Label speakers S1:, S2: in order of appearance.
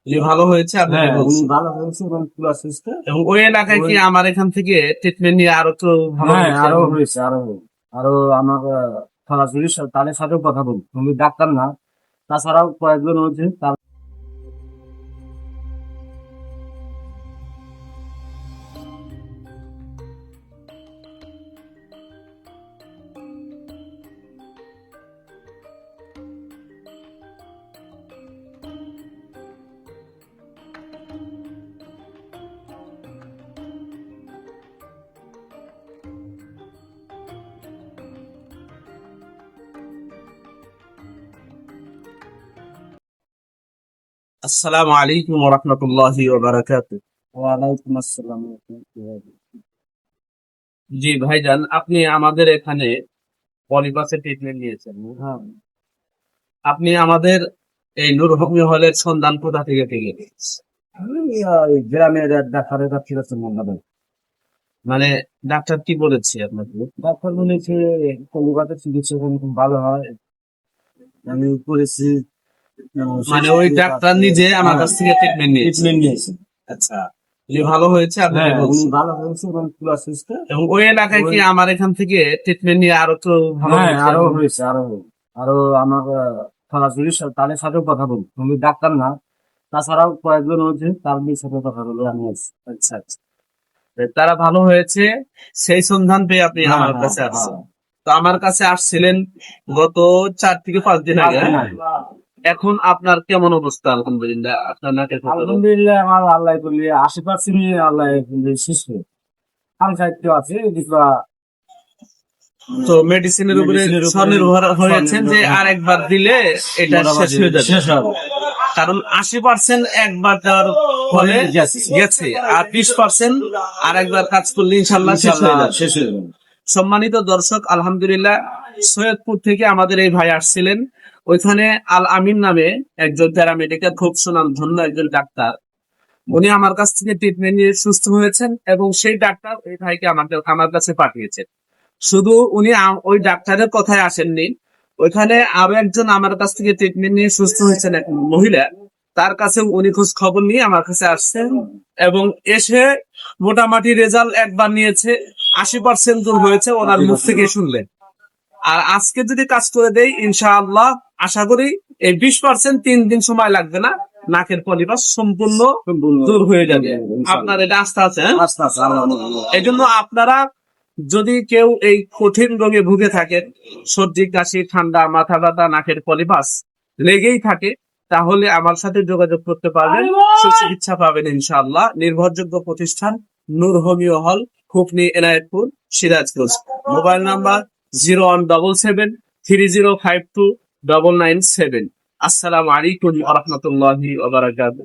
S1: যে ভালো হয়েছে আপনি
S2: হ্যাঁ,
S1: বলছেন।
S2: উনি ভালো হয়েছে এবং প্লাস হয়েছে।
S1: এবং ওই এলাকায় কি আমার এখান থেকে ট্রিটমেন্ট নিয়ে আরো তো ভালো
S2: হ্যাঁ,
S1: হয়েছে
S2: আরো হয়েছে, আরো আমার সরাসরি তাদের সাথেও কথা বলি, উনি ডাক্তার না, তাছাড়াও কয়েকজন হয়েছে তার।
S1: আসসালামু আলাইকুম ওয়া রাহমাতুল্লাহি ওয়া বারাকাতুহু।
S2: ওয়ালাইকুম আসসালাম।
S1: জি ভাইজান, আপনি আমাদের এখানে পলিপাসের ট্রিটমেন্ট নিয়েছেন।
S2: হ্যাঁ,
S1: আপনি আমাদের এই নূর হোমিও হলের সন্ধান কোথা থেকে পেলেন?
S2: আমি ওই গ্রামের এক ডাক্তারের কাছে গেছি মন্নাদের।
S1: মানে ডাক্তার কি বলেছে আপনাকে?
S2: ডাক্তার বলেছে কলকাতা চিকিৎসা খুব ভালো হয়, আমি করেছি।
S1: মানে ওই ডাক্তার নিজে আমার কাছ থেকে ট্রিটমেন্ট নিয়েছে?
S2: ট্রিটমেন্ট নিয়েছি।
S1: আচ্ছা, যে ভালো হয়েছে আপনি
S2: হ্যাঁ, উনি
S1: বলছেন।
S2: ভালো হয়েছে এবং প্লাস হয়েছে।
S1: এবং ওই এলাকায় কি আমার এখান থেকে ট্রিটমেন্ট নিয়ে আরো তো ভালো
S2: হ্যাঁ,
S1: হয়েছে?
S2: আরো হয়েছে, আরো আমার সরাসরি তাদের সাথেও কথা বলি, উনি ডাক্তার না, তাছাড়াও কয়েকজন হয়েছে তাদের সাথে কথা বলে আমি আছি।
S1: আচ্ছা আচ্ছা, তারা ভালো হয়েছে সেই সন্ধান পেয়ে আপনি
S2: হ্যাঁ,
S1: আমার
S2: হ্যাঁ,
S1: কাছে আসছেন।
S2: হ্যাঁ।
S1: তো আমার কাছে আসছিলেন গত 4 থেকে 5 দিন আগে। এখন আপনার কেমন অবস্থা? আলহামদুলিল্লাহ, আপনার নাকের কত রোগ?
S2: আলহামদুলিল্লাহ, আমার আল্লাহ করলে 80% আল্লাহ করলে সুস্থ। আমি সাহিত্য আছে কিছুটা
S1: তো মেডিসিনের উপরে
S2: মেডিসিনের উপরে
S1: স্বনির্ভর হয়েছেন যে
S2: স্বনির্ভর।
S1: আরেকবার দিলে এটা শেষ হয়ে যাবে।
S2: শেষ হবে।
S1: কারণ 80% একবার দেওয়ার পরে গেছে, আর 20% আর একবার কাজ করলে ইনশাল্লাহ শেষ হয়ে যাবে।
S2: শেষ হয়ে যাবে।
S1: সম্মানিত দর্শক, আলহামদুলিল্লাহ, সৈয়দপুর থেকে আমাদের এই ভাই আসছিলেন। ওইখানে আল আমিন নামে একজন প্যারামেডিক্যাল, খুব সুনাম ধন্য একজন ডাক্তার, উনি আমার কাছ থেকে ট্রিটমেন্ট নিয়ে সুস্থ হয়েছেন এবং সেই ডাক্তার এই ভাইকে আমার কাছে পাঠিয়েছেন। শুধু উনি ওই ডাক্তারের কথায় আসেননি, ওইখানে আরো একজন আমার কাছ থেকে ট্রিটমেন্ট নিয়ে সুস্থ হয়েছেন, এক মহিলা, তার কাছে উনি খোঁজ খবর নিয়ে আমার কাছে আসছেন এবং এসে মোটামুটি রেজাল্ট একবার নিয়েছে, 80% দূর হয়েছে ওনার মুখ থেকে শুনলেন। আর আজকে যদি কাজ করে দেই ইনশাআল্লাহ, আশা করি এই 20% 3 দিন সময় লাগবে না, নাকের পলিপাস সম্পূর্ণ দূর হয়ে যাবে। আপনার এটা আস্থা আছে? হ্যাঁ?
S2: আস্তে আস্তে আল্লাহ।
S1: এই জন্য আপনারা যদি কেউ এই কঠিন রোগে ভুগে থাকেন, সর্দি কাশি ঠান্ডা মাথা ব্যথা নাকের পলিপাস লেগেই থাকে, তাহলে আমার সাথে যোগাযোগ করতে পারবেন, সুচিকিৎসা পাবেন ইনশাআল্লাহ। নির্ভরযোগ্য প্রতিষ্ঠান Noor homeo hall, Khupni, Enayetpur, Sirajganj. Mobile number 017730529997। আসসালামু আলাইকুম ওয়া রাহমাতুল্লাহি ওয়া বারাকাতুহু।